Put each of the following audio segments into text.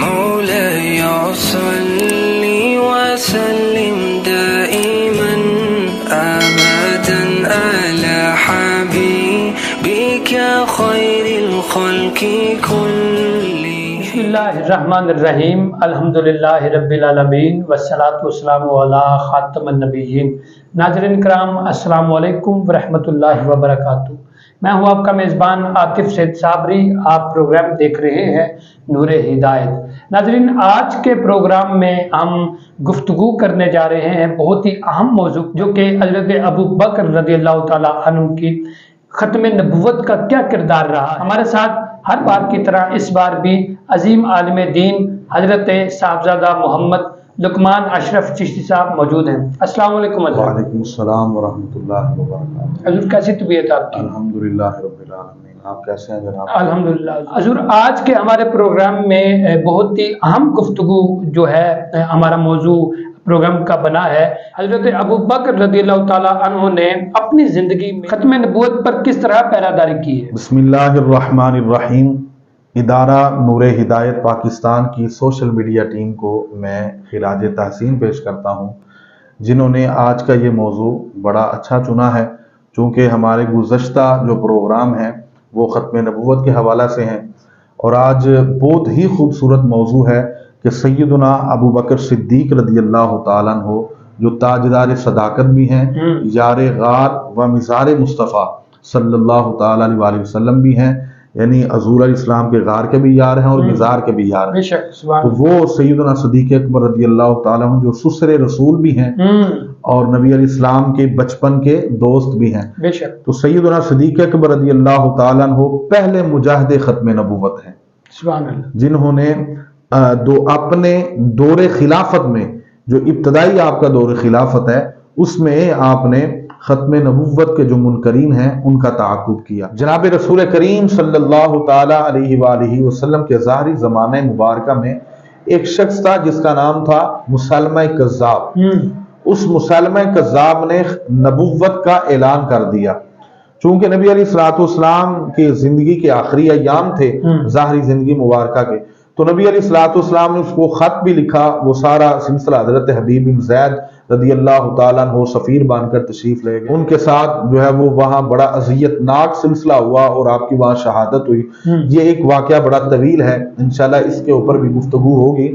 مولاي صل وسلم دائما أبدا على حبيبك خير الخلق كلهم. بسم اللہ الرحمن الرحیم. الحمدللہ رب العالمین والصلاة والسلام علی خاتم النبیین. ناظرین کرام السلام علیکم ورحمۃ اللہ وبرکاتہ. میں ہوں آپ کا میزبان عاطف سید صابری. آپ پروگرام دیکھ رہے ہیں نور ہدایت. ناظرین آج کے پروگرام میں ہم گفتگو کرنے جا رہے ہیں بہت ہی اہم موضوع جو کہ حضرت ابو بکر رضی اللہ تعالی عنہ کی ختم نبوت کا کیا کردار رہا. ہمارے ساتھ ہر بار کی طرح اس بار بھی عظیم عالم دین حضرت صاحبزادہ محمد لقمان اشرف چشتی صاحب موجود ہیں. السلام علیکم حضرت. وعلیکم السلام ورحمۃ اللہ وبرکاتہ. حضور کیسی طبیعت آپ کی؟ الحمدللہ رب العالمین. آپ کیسے ہیں جناب؟ الحمدللہ. حضور آج کے ہمارے پروگرام میں بہت ہی اہم گفتگو جو ہے ہمارا موضوع پروگرام کا بنا ہے حضرت ابو بکر رضی اللہ تعالیٰ عنہ نے اپنی زندگی میں ختم نبوت پر کس طرح پہراداری کی ہے. بسم اللہ الرحمن الرحیم. ادارہ نور ہدایت پاکستان کی سوشل میڈیا ٹیم کو میں خراج تحسین پیش کرتا ہوں جنہوں نے آج کا یہ موضوع بڑا اچھا چنا ہے، چونکہ ہمارے گزشتہ جو پروگرام ہیں وہ ختم نبوت کے حوالہ سے ہیں، اور آج بہت ہی خوبصورت موضوع ہے کہ سیدنا ابو بکر صدیق رضی اللہ تعالیٰ عنہ جو تاجدار صداقت بھی ہیں، یار غار و مزار مصطفیٰ صلی اللہ تعالیٰ علیہ وآلہ وسلم بھی ہیں، یعنی حضور علیہ السلام کے غار کے بھی یار ہیں اور مزار کے بھی یار ہیں. تو وہ سیدنا صدیق اکبر رضی اللہ تعالیٰ عنہ جو سسر رسول بھی ہیں اور نبی علیہ السلام کے بچپن کے دوست بھی ہیں. تو سیدنا صدیق اکبر رضی اللہ تعالیٰ عنہ پہلے مجاہد ختم نبوت ہیں جنہوں نے اپنے دور خلافت میں جو ابتدائی آپ کا دور خلافت ہے اس میں آپ نے ختم نبوت کے جو منکرین ہیں ان کا تعاقب کیا. جناب رسول کریم صلی اللہ تعالی علیہ وآلہ وسلم کے ظاہری زمانہ مبارکہ میں ایک شخص تھا جس کا نام تھا مسلمہ کذاب. اس مسلمہ کذاب نے نبوت کا اعلان کر دیا. چونکہ نبی علیہ الصلوۃ والسلام کی زندگی کے آخری ایام تھے ظاہری زندگی مبارکہ کے، تو نبی علیہ الصلوۃ والسلام نے اس کو خط بھی لکھا. وہ سارا سلسلہ حضرت حبیب بن زید رضی اللہ تعالیٰ عنہ سفیر بن کر تشریف لے گئے. ان کے ساتھ جو ہے وہ وہاں بڑا اذیت ناک سلسلہ ہوا اور آپ کی وہاں شہادت ہوئی. یہ ایک واقعہ بڑا طویل ہے، انشاءاللہ اس کے اوپر بھی گفتگو ہوگی.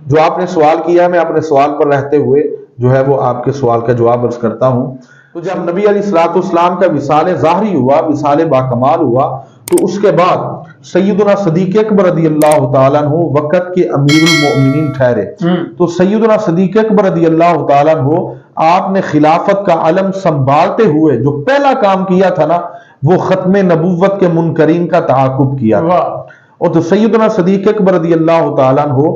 جو آپ نے سوال کیا میں اپنے سوال پر رہتے ہوئے جو ہے وہ آپ کے سوال کا جواب عرض کرتا ہوں. تو جب نبی علیہ الصلوۃ والسلام کا وصال ظاہری ہوا، وصال باکمال ہوا، تو اس کے بعد سیدنا صدیق اکبر رضی اللہ تعالیٰ عنہ وقت کے امیر المؤمنین ٹھہرے. تو سیدنا صدیق اکبر رضی اللہ تعالیٰ عنہ آپ نے خلافت کا علم سنبھالتے ہوئے جو پہلا کام کیا تھا نا وہ ختم نبوت کے منکرین کا تعاقب کیا. اور تو سیدنا صدیق اکبر رضی اللہ تعالیٰ عنہ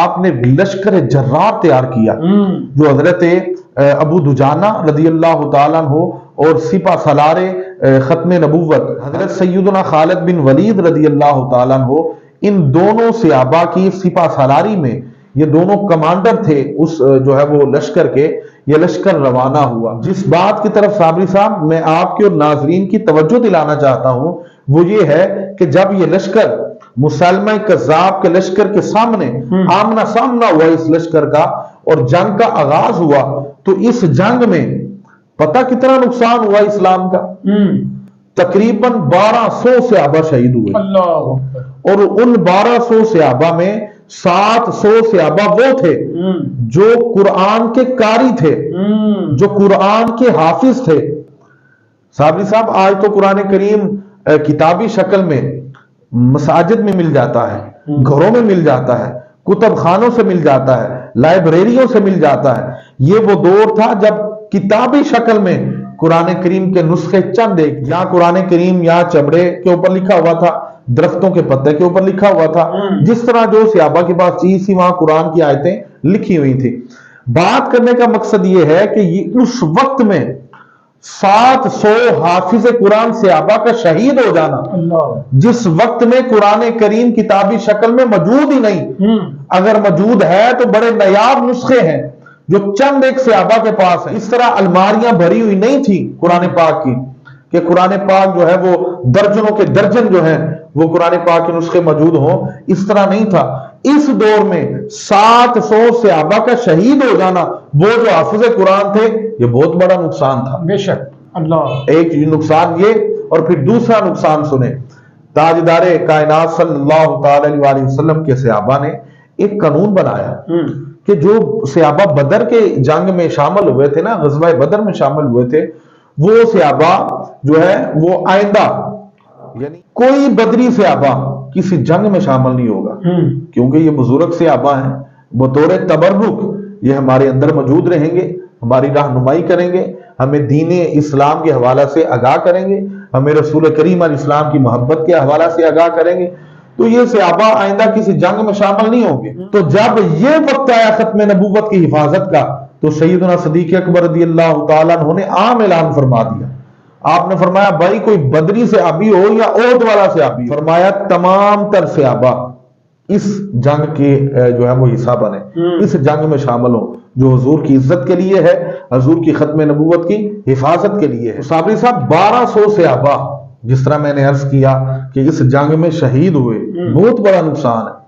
آپ نے لشکر جرار تیار کیا جو حضرت ابو دجانہ رضی اللہ تعالیٰ عنہ اور سپہ سالار ختم نبوت حضرت سیدنا خالد بن ولید رضی اللہ تعالیٰ عنہ، ان دونوں صحابہ کی سپہ سالاری میں یہ دونوں کمانڈر تھے اس جو ہے وہ لشکر کے. یہ لشکر روانہ ہوا. جس بات کی طرف صابری صاحب میں آپ کے اور ناظرین کی توجہ دلانا چاہتا ہوں وہ یہ ہے کہ جب یہ لشکر مسلمہ کذاب کے لشکر کے سامنے آمنا سامنا ہوا اس لشکر کا اور جنگ کا آغاز ہوا، تو اس جنگ میں پتہ کتنا نقصان ہوا اسلام کا؟ تقریباً 1200 صحابہ شہید ہوئے. اور ان 1200 صحابہ میں 700 صحابہ وہ تھے جو قرآن کے قاری تھے، جو قرآن کے حافظ تھے. صابری صاحب آج تو قرآن کریم کتابی شکل میں مساجد میں مل جاتا ہے، گھروں میں مل جاتا ہے، کتب خانوں سے مل جاتا ہے، لائبریریوں سے مل جاتا ہے. یہ وہ دور تھا جب کتابی شکل میں قرآن کریم کے نسخے چند ایک، یا قرآن کریم یا چمڑے کے اوپر لکھا ہوا تھا، درختوں کے پتے کے اوپر لکھا ہوا تھا. جس طرح جو صحابہ کے پاس چیز تھی وہاں قرآن کی آیتیں لکھی ہوئی تھی. بات کرنے کا مقصد یہ ہے کہ اس وقت میں 700 حافظ قرآن صحابہ کا شہید ہو جانا، جس وقت میں قرآن کریم کتابی شکل میں موجود ہی نہیں، اگر موجود ہے تو بڑے نایاب نسخے ہیں جو چند ایک صحابہ کے پاس ہیں. اس طرح الماریاں بھری ہوئی نہیں تھی قرآن پاک کی کہ قرآن پاک جو ہے وہ درجنوں کے درجن جو ہیں وہ قرآن پاک کے نسخے موجود ہوں. اس طرح نہیں تھا. اس دور میں 700 صحابہ کا شہید ہو جانا، وہ جو حافظ قرآن تھے، یہ بہت بڑا نقصان تھا۔ بے شک اللہ۔ ایک نقصان یہ، اور پھر دوسرا نقصان سنیں، تاجدار کائنات صلی اللہ تعالی علیہ وسلم کے صحابہ نے ایک قانون بنایا کہ جو صحابہ بدر کے جنگ میں شامل ہوئے تھے نا، غزوہ بدر میں شامل ہوئے تھے، وہ صحابہ جو ہے وہ آئندہ یعنی کوئی بدری صحابہ کسی جنگ میں شامل نہیں ہوگا، کیونکہ یہ بزرگ صحابہ ہیں، بطور تبرک یہ ہمارے اندر موجود رہیں گے، ہماری رہنمائی کریں گے، ہمیں دین اسلام کے حوالہ سے آگاہ کریں گے، ہمیں رسول کریم علیہ السلام کی محبت کے حوالہ سے آگاہ کریں گے، تو یہ صحابہ آئندہ کسی جنگ میں شامل نہیں ہوں گے۔ تو جب یہ وقت آیا ختم نبوت کی حفاظت کا، تو سیدنا صدیق اکبر رضی اللہ تعالیٰ عنہ نے عام اعلان فرما دیا۔ آپ نے فرمایا بھائی کوئی بدری صحابی ہو یا احد والا صحابی ہو، فرمایا تمام تر صحابہ اس جنگ کے جو ہے وہ حصہ بنے، اس جنگ میں شامل ہوں جو حضور کی عزت کے لیے ہے، حضور کی ختم نبوت کی حفاظت کے لیے ہے۔ صابری صاحب 1200 صحابہ جس طرح میں نے عرض کیا کہ اس جنگ میں شہید ہوئے، بہت بڑا نقصان ہے۔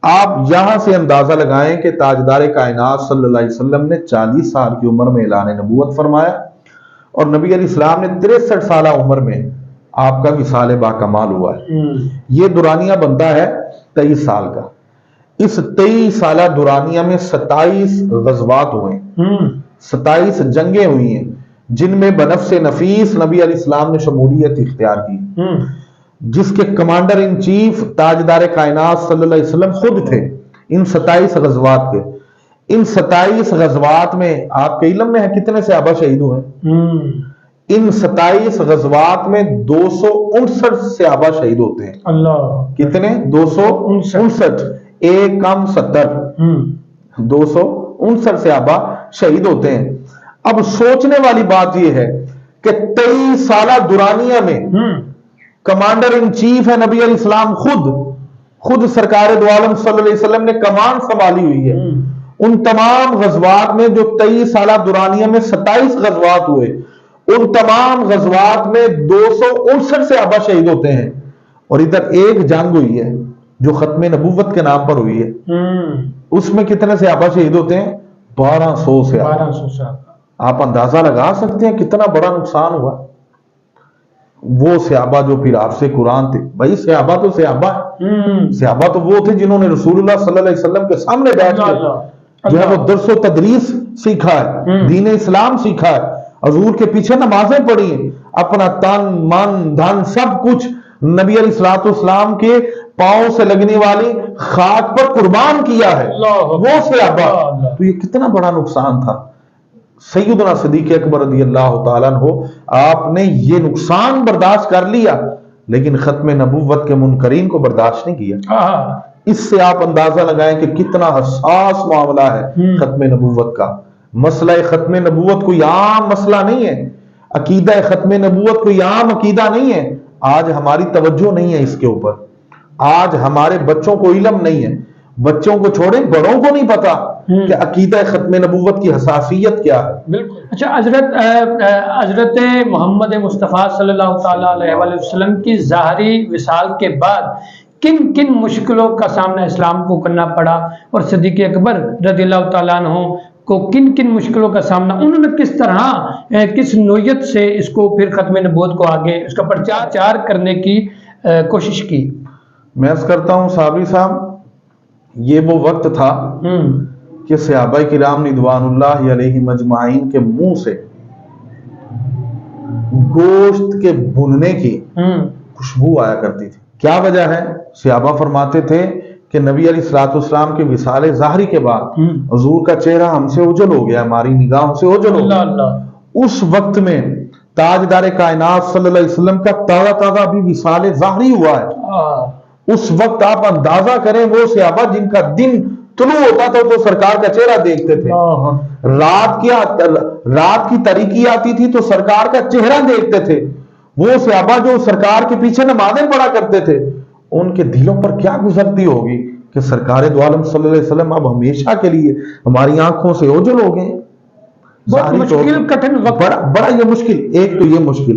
آپ یہاں سے اندازہ لگائیں کہ تاجدار کائنات صلی اللہ علیہ وسلم نے 40 سال کی عمر میں اعلان نبوت فرمایا، اور نبی علیہ السلام نے 63 سالہ عمر میں آپ کا وصال با کمال ہوا ہے۔ یہ دورانیہ بنتا ہے 23 سال کا۔ اس 23 سالہ دورانیہ میں 27 غزوات ہوئے، 27 جنگیں ہوئی ہیں، جن میں بنفس نفیس نبی علیہ السلام نے شمولیت اختیار کی، جس کے کمانڈر ان چیف تاجدار کائنات صلی اللہ علیہ وسلم خود تھے۔ ان 27 غزوات کے، ان 27 غزوات میں آپ کے علم میں ہے کتنے صحابہ شہید ہوئے ہیں؟ ان 27 غزوات میں 259 صحابہ شہید ہوتے ہیں۔ اللہ، کتنے؟ 259، ایک کم 70، 259 صحابہ شہید ہوتے ہیں۔ اب سوچنے والی بات یہ ہے کہ 23 سالہ دورانیہ میں کمانڈر ان چیف ہے نبی علیہ السلام خود سرکار دو عالم صلی اللہ علیہ وسلم نے کمان سنبھالی ہوئی ہے۔ ان تمام غزوات میں جو 23 سالہ دورانیہ میں 27 غزوات ہوئے، ان تمام غزوات میں 259 صحابہ شہید ہوتے ہیں، اور ادھر ایک جنگ ہوئی ہے جو ختم نبوت کے نام پر ہوئی ہے، اس میں کتنے صحابہ شہید ہوتے ہیں؟ 1200 صحابہ۔ آپ اندازہ لگا سکتے ہیں کتنا بڑا نقصان ہوا۔ وہ صحابہ جو پھر آپ سے قرآن تھے، بھائی صحابہ تو صحابہ ہیں، صحابہ تو وہ تھے جنہوں نے رسول اللہ صلی اللہ علیہ وسلم کے سامنے بیٹھ کے جو ہے وہ درس و تدریس سیکھا ہے، دین اسلام سیکھا ہے، حضور کے پیچھے نمازیں پڑھی ہیں، اپنا تن من دھن سب کچھ نبی علیہ السلام کے پاؤں سے لگنے والی خاک پر قربان کیا ہے، وہ صحابہ۔ تو یہ کتنا بڑا نقصان تھا۔ سیدنا صدیق اکبر رضی اللہ تعالیٰ عنہ، آپ نے یہ نقصان برداشت کر لیا، لیکن ختم نبوت کے منکرین کو برداشت نہیں کیا۔ اس سے آپ اندازہ لگائیں کہ کتنا حساس معاملہ ہے ختم نبوت کا۔ مسئلہ ختم نبوت کوئی عام مسئلہ نہیں ہے، عقیدہ ختم نبوت کوئی عام عقیدہ نہیں ہے۔ آج ہماری توجہ نہیں ہے اس کے اوپر، آج ہمارے بچوں کو علم نہیں ہے، بچوں کو چھوڑیں بڑوں کو نہیں پتا کہ عقیدہ ختم نبوت کی حساسیت کیا ہے۔ بالکل۔ اچھا حضرت محمد مصطفیٰ صلی اللہ تعالیٰ علیہ وسلم کی ظاہری وصال کے بعد کن کن مشکلوں کا سامنا اسلام کو کرنا پڑا، اور صدیق اکبر رضی اللہ تعالیٰ عنہ کو کن کن مشکلوں کا سامنا، انہوں نے کس طرح کس نوعیت سے اس کو پھر ختم نبوت کو آگے اس کا پرچار کرنے کی کوشش کی؟ میں عرض کرتا ہوں صابری صاحب، یہ وہ وقت تھا کہ صحابہ کرام رضوان اللہ علیہ مجمعین کے منہ سے گوشت کے بھننے کی خوشبو آیا کرتی تھی۔ کیا وجہ ہے؟ صحابہ فرماتے تھے کہ نبی علیہ الصلوۃ والسلام کے وصال ظاہری کے بعد حضور کا چہرہ ہم سے اوجھل ہو گیا، ہماری نگاہوں سے اوجھل ہو گیا۔ اس وقت میں تاجدار کائنات صلی اللہ علیہ وسلم کا تازہ ابھی وصال ظاہری ہوا ہے۔ اس وقت آپ اندازہ کریں وہ صحابہ جن کا دن طلوع ہوتا تھا تو سرکار کا چہرہ دیکھتے تھے، رات کی تاریکی آتی تھی تو سرکار کا چہرہ دیکھتے تھے، وہ صحابہ جو سرکار کے پیچھے نمازیں پڑھا کرتے تھے، ان کے دلوں پر کیا گزرتی ہوگی کہ سرکار دو عالم صلی اللہ علیہ وسلم اب ہمیشہ کے لیے ہماری آنکھوں سے اوجھل ہو گئے۔ مشکل کٹھن وقت، بڑا یہ مشکل، ایک تو یہ مشکل،